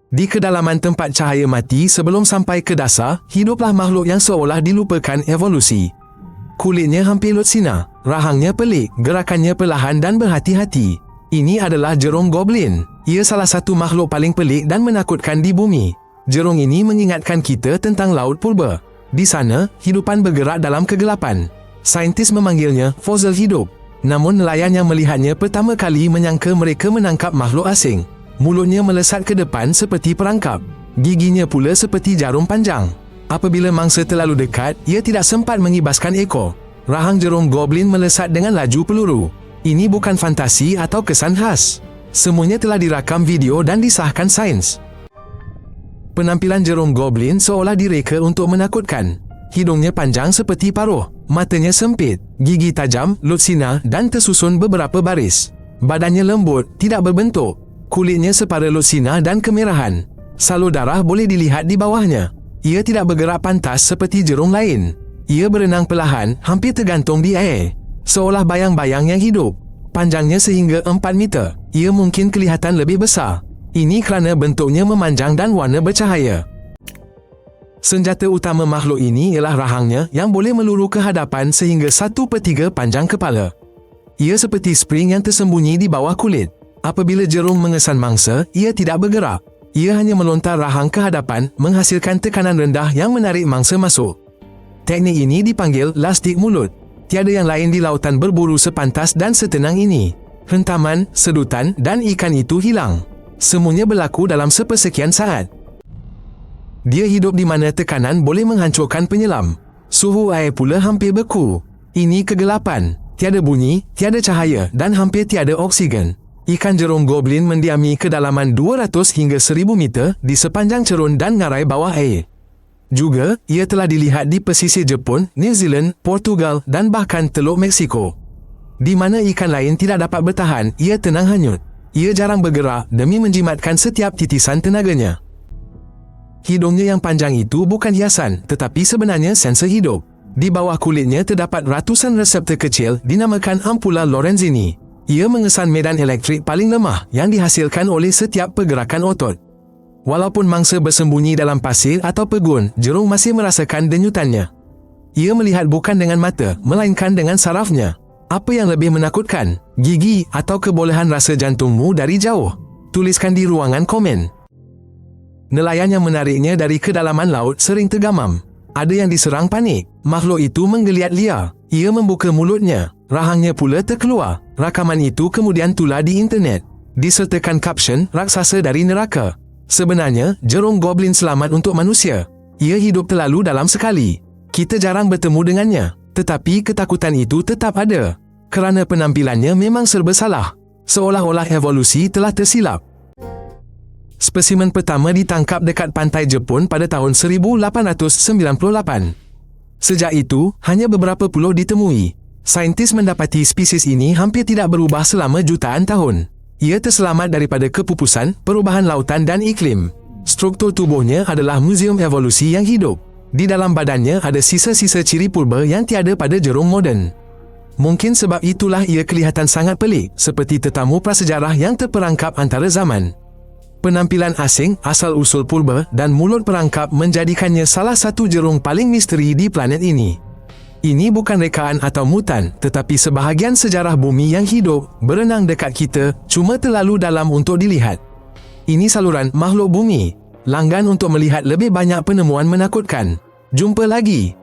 Di kedalaman tempat cahaya mati sebelum sampai ke dasar, hiduplah makhluk yang seolah dilupakan evolusi. Kulitnya hampir lutsina, rahangnya pelik, gerakannya perlahan dan berhati-hati. Ini adalah jerung goblin. Ia salah satu makhluk paling pelik dan menakutkan di bumi. Jerung ini mengingatkan kita tentang laut purba. Di sana, hidupan bergerak dalam kegelapan. Saintis memanggilnya fosil hidup. Namun nelayan yang melihatnya pertama kali menyangka mereka menangkap makhluk asing. Mulutnya melesat ke depan seperti perangkap. Giginya pula seperti jarum panjang. Apabila mangsa terlalu dekat, ia tidak sempat mengibaskan ekor. Rahang jerung goblin melesat dengan laju peluru. Ini bukan fantasi atau kesan khas. Semuanya telah dirakam video dan disahkan sains. Penampilan jerung goblin seolah direka untuk menakutkan. Hidungnya panjang seperti paruh, matanya sempit, gigi tajam, lutsina dan tersusun beberapa baris. Badannya lembut, tidak berbentuk. Kulitnya separa lutsina dan kemerahan. Salur darah boleh dilihat di bawahnya. Ia tidak bergerak pantas seperti jerung lain. Ia berenang perlahan, hampir tergantung di air. Seolah bayang-bayang yang hidup. Panjangnya sehingga 4 meter. Ia mungkin kelihatan lebih besar. Ini kerana bentuknya memanjang dan warna bercahaya. Senjata utama makhluk ini ialah rahangnya yang boleh meluru ke hadapan sehingga 1/3 panjang kepala. Ia seperti spring yang tersembunyi di bawah kulit. Apabila jerung mengesan mangsa, ia tidak bergerak. Ia hanya melontar rahang ke hadapan, menghasilkan tekanan rendah yang menarik mangsa masuk. Teknik ini dipanggil lastik mulut. Tiada yang lain di lautan berburu sepantas dan setenang ini. Hentaman, sedutan dan ikan itu hilang. Semuanya berlaku dalam sepersekian saat. Dia hidup di mana tekanan boleh menghancurkan penyelam. Suhu air pula hampir beku. Ini kegelapan. Tiada bunyi, tiada cahaya dan hampir tiada oksigen. Ikan jerung goblin mendiami kedalaman 200 hingga 1000 meter di sepanjang cerun dan ngarai bawah air. Juga, ia telah dilihat di pesisir Jepun, New Zealand, Portugal dan bahkan Teluk Meksiko. Di mana ikan lain tidak dapat bertahan, ia tenang hanyut. Ia jarang bergerak demi menjimatkan setiap titisan tenaganya. Hidungnya yang panjang itu bukan hiasan, tetapi sebenarnya sensor hidup. Di bawah kulitnya terdapat ratusan reseptor kecil dinamakan ampula Lorenzini. Ia mengesan medan elektrik paling lemah yang dihasilkan oleh setiap pergerakan otot. Walaupun mangsa bersembunyi dalam pasir atau pegun, jerung masih merasakan denyutannya. Ia melihat bukan dengan mata, melainkan dengan sarafnya. Apa yang lebih menakutkan? Gigi atau kebolehan rasa jantungmu dari jauh? Tuliskan di ruangan komen. Nelayan yang menariknya dari kedalaman laut sering tergamam. Ada yang diserang panik. Makhluk itu menggeliat liar. Ia membuka mulutnya. Rahangnya pula terkeluar. Rakaman itu kemudian tular di internet. Disertakan kapsion raksasa dari neraka. Sebenarnya, jerung goblin selamat untuk manusia. Ia hidup terlalu dalam sekali. Kita jarang bertemu dengannya. Tetapi ketakutan itu tetap ada. Kerana penampilannya memang serba salah. Seolah-olah evolusi telah tersilap. Spesimen pertama ditangkap dekat pantai Jepun pada tahun 1898. Sejak itu, hanya beberapa puluh ditemui. Saintis mendapati spesies ini hampir tidak berubah selama jutaan tahun. Ia terselamat daripada kepupusan, perubahan lautan dan iklim. Struktur tubuhnya adalah muzium evolusi yang hidup. Di dalam badannya ada sisa-sisa ciri purba yang tiada pada jerung moden. Mungkin sebab itulah ia kelihatan sangat pelik, seperti tetamu prasejarah yang terperangkap antara zaman. Penampilan asing, asal-usul purba dan mulut perangkap menjadikannya salah satu jerung paling misteri di planet ini. Ini bukan rekaan atau mutan, tetapi sebahagian sejarah bumi yang hidup, berenang dekat kita, cuma terlalu dalam untuk dilihat. Ini saluran makhluk bumi. Langgan untuk melihat lebih banyak penemuan menakutkan. Jumpa lagi.